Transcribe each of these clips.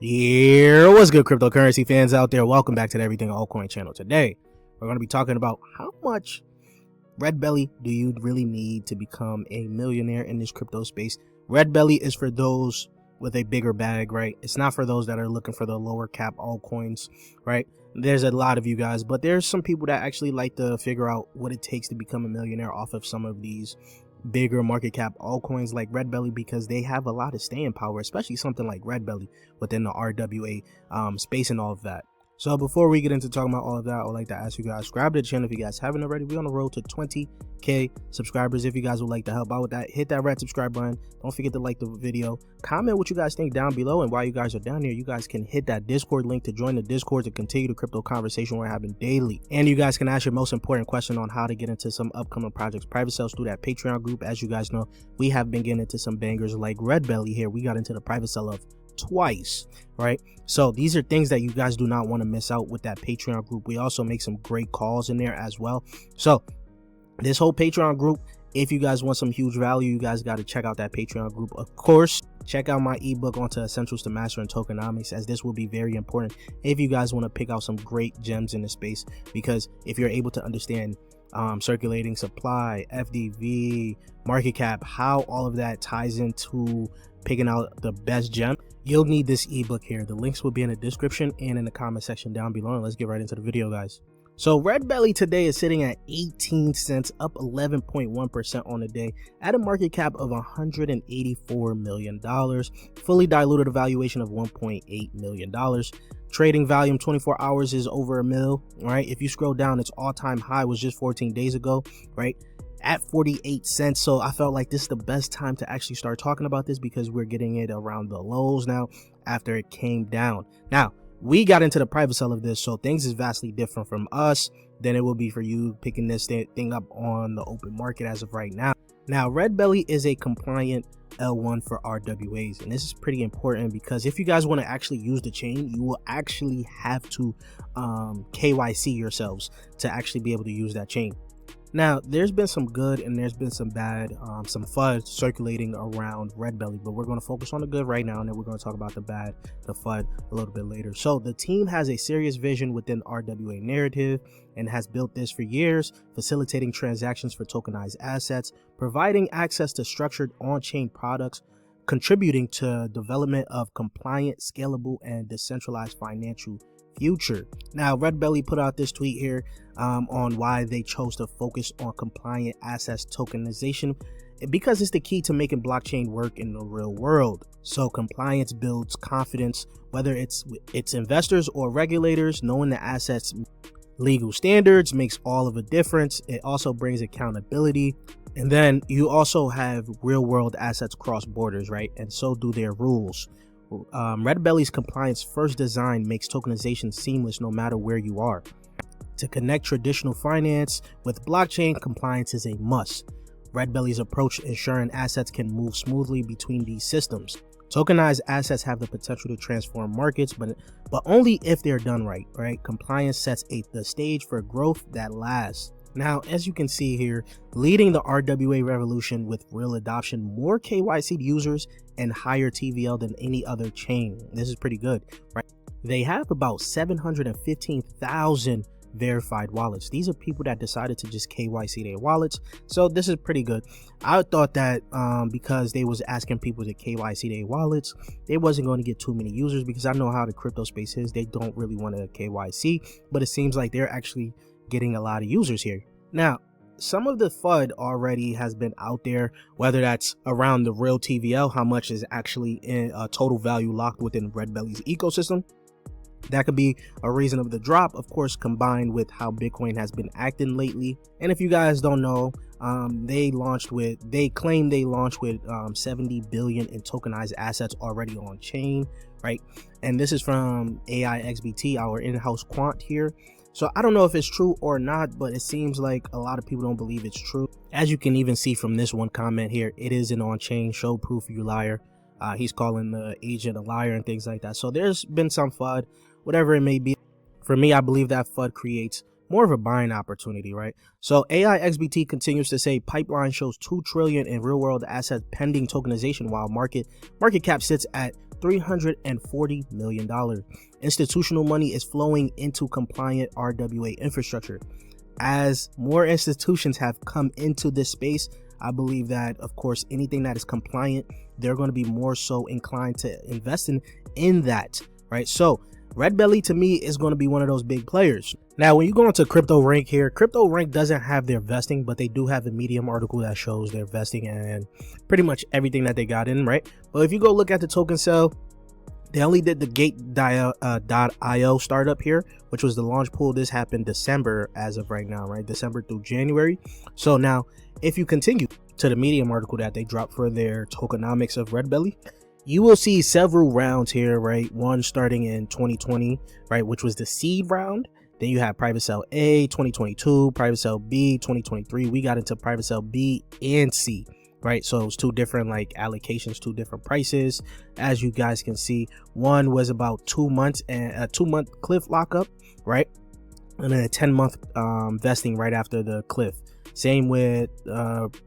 Yeah, what's good, cryptocurrency fans out there? Welcome back to the Everything Altcoin channel. Today, we're going to be talking about how much Redbelly do you really need to become a millionaire in this crypto space. Redbelly is for those with a bigger bag, right? It's not for those that are looking for the lower cap altcoins, right? There's a lot of you guys, but there's some people that actually like to figure out what it takes to become a millionaire off of some of these bigger market cap altcoins like Redbelly, because they have a lot of staying power, especially something like Redbelly within the RWA space and all of that. So before we get into talking about all of that, I would like to ask you guys, subscribe to the channel if you guys haven't already. We're on the road to 20k subscribers. If you guys would like to help out with that, hit that red subscribe button. Don't forget to like the video, comment what you guys think down below, and while you guys are down here, you guys can hit that Discord link to join the Discord to continue the crypto conversation we're having daily. And you guys can ask your most important question on how to get into some upcoming projects private sales through that Patreon group. As you guys know, we have been getting into some bangers like Redbelly here. We got into the private sale of twice, right? So these are things that you guys do not want to miss out with that Patreon group. We also make some great calls in there as well. So this whole Patreon group, if you guys want some huge value, you guys got to check out that Patreon group. Of course, check out my ebook onto Essentials to Master and Tokenomics, as this will be very important if you guys want to pick out some great gems in the space. Because if you're able to understand circulating supply, FDV, market cap, how all of that ties into picking out the best gem, you'll need this ebook here. The links will be in the description and in the comment section down below. And let's get right into the video, guys. So Redbelly today is sitting at 18 cents, up 11.1% on the day, at a market cap of $184 million, fully diluted evaluation of $1.8 million. Trading volume 24 hours is over a mil, right? If you scroll down, its all-time high was just 14 days ago, right, at 48 cents. So I felt like this is the best time to actually start talking about this, because we're getting it around the lows now after it came down. Now, we got into the private sale of this, so things is vastly different from us than it will be for you picking this thing up on the open market as of right now. Now, Redbelly is a compliant L1 for RWAs, and this is pretty important because if you guys want to actually use the chain, you will actually have to KYC yourselves to actually be able to use that chain. Now, there's been some good and there's been some bad, some FUD circulating around Redbelly, but we're going to focus on the good right now, and then we're going to talk about the bad, the FUD, a little bit later. So the team has a serious vision within RWA narrative and has built this for years, facilitating transactions for tokenized assets, providing access to structured on-chain products, contributing to development of compliant, scalable, and decentralized financial future. Now, Redbelly put out this tweet here on why they chose to focus on compliant assets tokenization, because it's the key to making blockchain work in the real world. So compliance builds confidence, whether it's investors or regulators. Knowing the assets legal standards makes all of a difference. It also brings accountability. And then you also have real world assets cross borders, right? And so do their rules. Redbelly's compliance first design makes tokenization seamless no matter where you are. To connect traditional finance with blockchain, compliance is a must. Redbelly's approach ensuring assets can move smoothly between these systems. Tokenized assets have the potential to transform markets, but only if they're done right, right? Compliance sets the stage for growth that lasts. Now, as you can see here, leading the RWA revolution with real adoption, more KYC users, and higher TVL than any other chain. This is pretty good, right? They have about 715,000 verified wallets. These are people that decided to just KYC their wallets. So this is pretty good. I thought that because they was asking people to KYC their wallets, they wasn't going to get too many users, because I know how the crypto space is. They don't really want to KYC, but it seems like they're actually getting a lot of users here. Now, some of the FUD already has been out there, whether that's around the real TVL, how much is actually in total value locked within Redbelly's ecosystem. That could be a reason of the drop, of course, combined with how Bitcoin has been acting lately. And if you guys don't know, they claim they launched with 70 billion in tokenized assets already on chain, right? And this is from AIXBT, our in-house quant here. So I don't know if it's true or not, but it seems like a lot of people don't believe it's true. As you can even see from this one comment here, it is an on-chain, show proof, you liar. He's calling the agent a liar and things like that. So there's been some FUD, whatever it may be. For me, I believe that FUD creates more of a buying opportunity, right? So AIXBT continues to say pipeline shows 2 trillion in real world assets pending tokenization, while market cap sits at $340 million. Institutional money is flowing into compliant RWA infrastructure. As more institutions have come into this space, I believe that, of course, anything that is compliant, they're going to be more so inclined to invest in that, right? So Redbelly to me is going to be one of those big players. Now, when you go into CryptoRank here, CryptoRank doesn't have their vesting, but they do have a Medium article that shows their vesting and pretty much everything that they got in, right? But if you go look at the token sale, they only did the Gate.io startup here, which was the launch pool. This happened December as of right now, right? December through January. So now, if you continue to the Medium article that they dropped for their Tokenomics of Redbelly, you will see several rounds here, right? One starting in 2020, right, which was the seed round. Then you have private sale A 2022, private sale B 2023. We got into private sale B and C, right? So it's two different like allocations, two different prices. As you guys can see, one was about 2 months and a 2-month cliff lockup, right? And then a 10-month vesting right after the cliff. Same with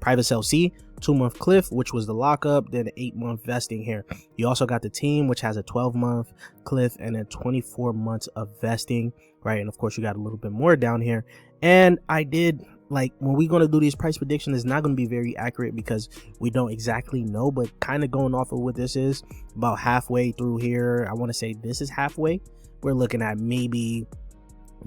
private sale C, 2-month cliff, which was the lockup, then an 8-month vesting here. You also got the team, which has a 12-month cliff and then 24 months of vesting, right? And of course, you got a little bit more down here. And I did, like, when we're going to do these price predictions, it's not going to be very accurate because we don't exactly know, but kind of going off of what this is, about halfway through here, I want to say this is halfway. We're looking at maybe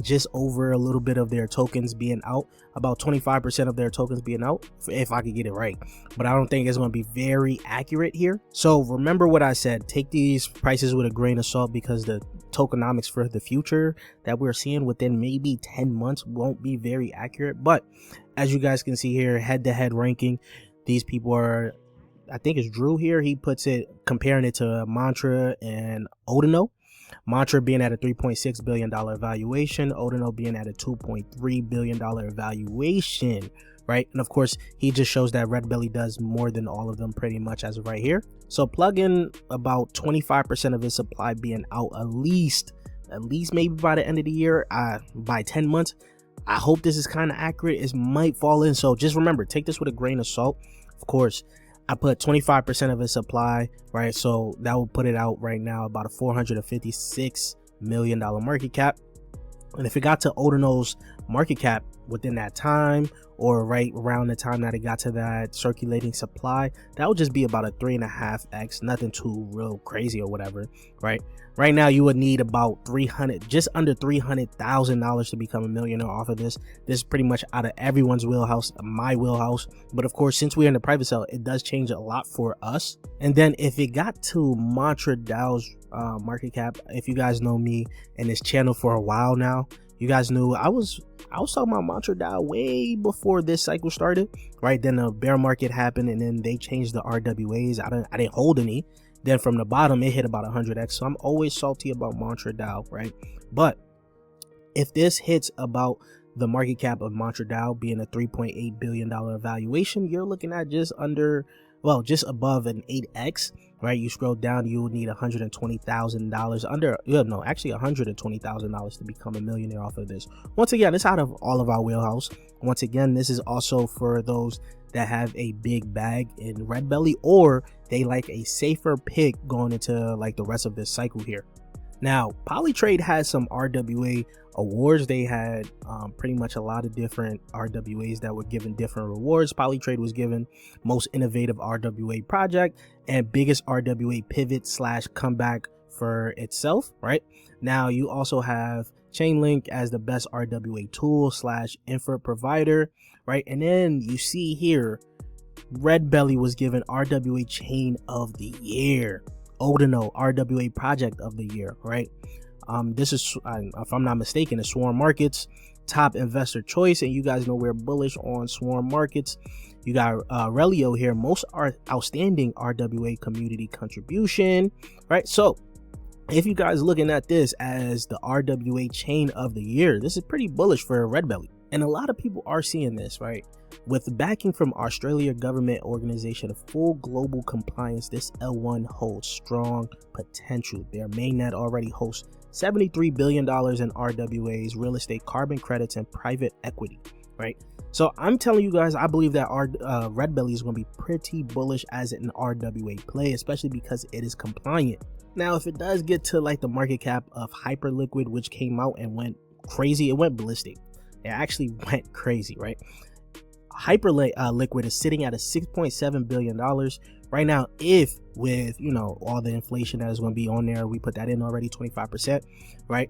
just over a little bit of their tokens being out, about 25% of their tokens being out, if I could get it right. But I don't think it's going to be very accurate here. So remember what I said, take these prices with a grain of salt, because the tokenomics for the future that we're seeing within maybe 10 months won't be very accurate. But as you guys can see here, head-to-head ranking, these people are, I think it's Drew here, he puts it, comparing it to Mantra and Odino. Mantra being at a $3.6 billion valuation, Odino being at a $2.3 billion valuation, right? And of course, he just shows that Redbelly does more than all of them pretty much as of right here. So plug in about 25% of his supply being out at least maybe by the end of the year, by 10 months. I hope this is kind of accurate. It might fall in. So just remember, take this with a grain of salt. Of course, I put 25% of his supply, right? So that will put it out right now about a $456 million market cap. And if it got to Odino's market cap within that time, or right around the time that it got to that circulating supply, that would just be about a 3.5x, nothing too real crazy or whatever, right? Right now, you would need about just under $300,000 to become a millionaire off of this. This is pretty much out of everyone's wheelhouse, my wheelhouse. But of course, since we're in the private sale, it does change a lot for us. And then if it got to Mantra DAO's market cap, if you guys know me and this channel for a while now, you guys knew I was talking about Mantra DAO way before this cycle started, right? Then the bear market happened, and then they changed the RWAs. I didn't hold any. Then from the bottom, it hit about 100x. So I'm always salty about Mantra DAO, right? But if this hits about the market cap of Mantra DAO being a $3.8 billion valuation, you're looking at just above an 8x, right? You scroll down, you will need $120,000 actually $120,000 to become a millionaire off of this. Once again, it's out of all of our wheelhouse. Once again, this is also for those that have a big bag in Redbelly, or they like a safer pick going into like the rest of this cycle here. Now, Polytrade has some RWA awards. They had pretty much a lot of different RWAs that were given different rewards. Polytrade was given most innovative RWA project and biggest RWA pivot / comeback for itself, right? Now, you also have Chainlink as the best RWA tool / infra provider, right? And then you see here, Redbelly was given RWA chain of the year. Odino RWA project of the year, right? This is, if I'm not mistaken, it's Swarm Markets top investor choice, and you guys know we're bullish on Swarm Markets. You got Relio here, most outstanding RWA community contribution, right? So if you guys looking at this as the RWA chain of the year, this is pretty bullish for Redbelly, and a lot of people are seeing this, right? With backing from Australia government organization of full global compliance, this L1 holds strong potential. Their mainnet already hosts $73 billion in RWAs, real estate, carbon credits, and private equity, right? So I'm telling you guys, I believe that our Redbelly is going to be pretty bullish as an RWA play, especially because it is compliant. Now, if it does get to like the market cap of Hyperliquid, which came out and went crazy, it went ballistic. It actually went crazy, right? Hyperliquid is sitting at a $6.7 billion right now. If with, you know, all the inflation that is going to be on there, we put that in already, 25%, right?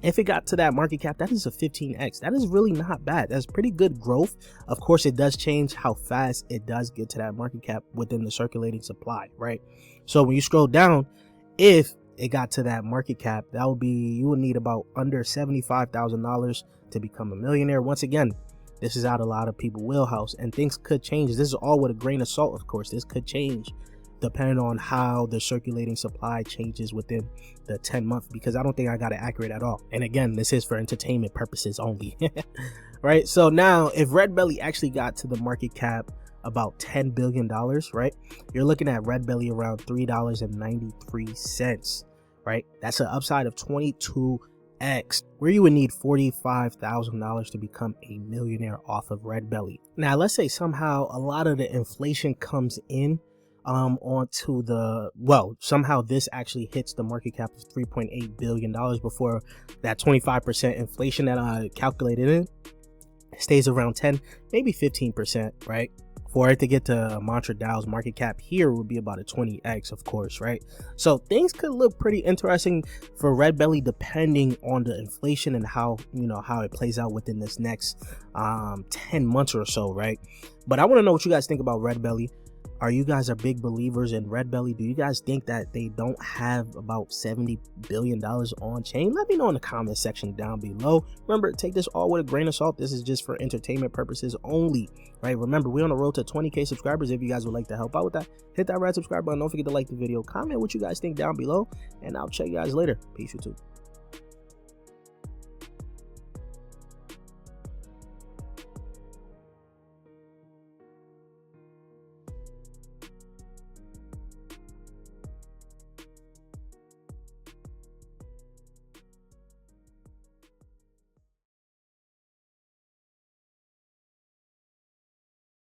If it got to that market cap, that is a 15x. That is really not bad. That's pretty good growth. Of course, it does change how fast it does get to that market cap within the circulating supply, right? So when you scroll down, if it got to that market cap, that would be, you would need about under $75,000 to become a millionaire. Once again, this is out a lot of people's wheelhouse, and things could change. This is all with a grain of salt, of course. This could change depending on how the circulating supply changes within the 10-month, because I don't think I got it accurate at all. And again, this is for entertainment purposes only. Right? So now if Redbelly actually got to the market cap about $10 billion, right? You're looking at Redbelly around $3.93, right? That's an upside of 22x, where you would need $45,000 to become a millionaire off of Redbelly. Now, let's say somehow a lot of the inflation comes in onto the, well, somehow this actually hits the market cap of $3.8 billion before that 25% inflation that I calculated in stays around 10, maybe 15%, right? For it to get to Mantra DAO's market cap here would be about a 20x, of course, right? So things could look pretty interesting for Redbelly depending on the inflation and how, you know, how it plays out within this next 10 months or so, right? But I want to know what you guys think about Redbelly. Are you guys are big believers in Redbelly? Do you guys think that they don't have about $70 billion on chain? Let me know in the comment section down below. Remember, take this all with a grain of salt. This is just for entertainment purposes only, right? Remember, we're on the road to 20K subscribers. If you guys would like to help out with that, hit that red subscribe button. Don't forget to like the video, comment what you guys think down below, and I'll check you guys later. Peace, YouTube.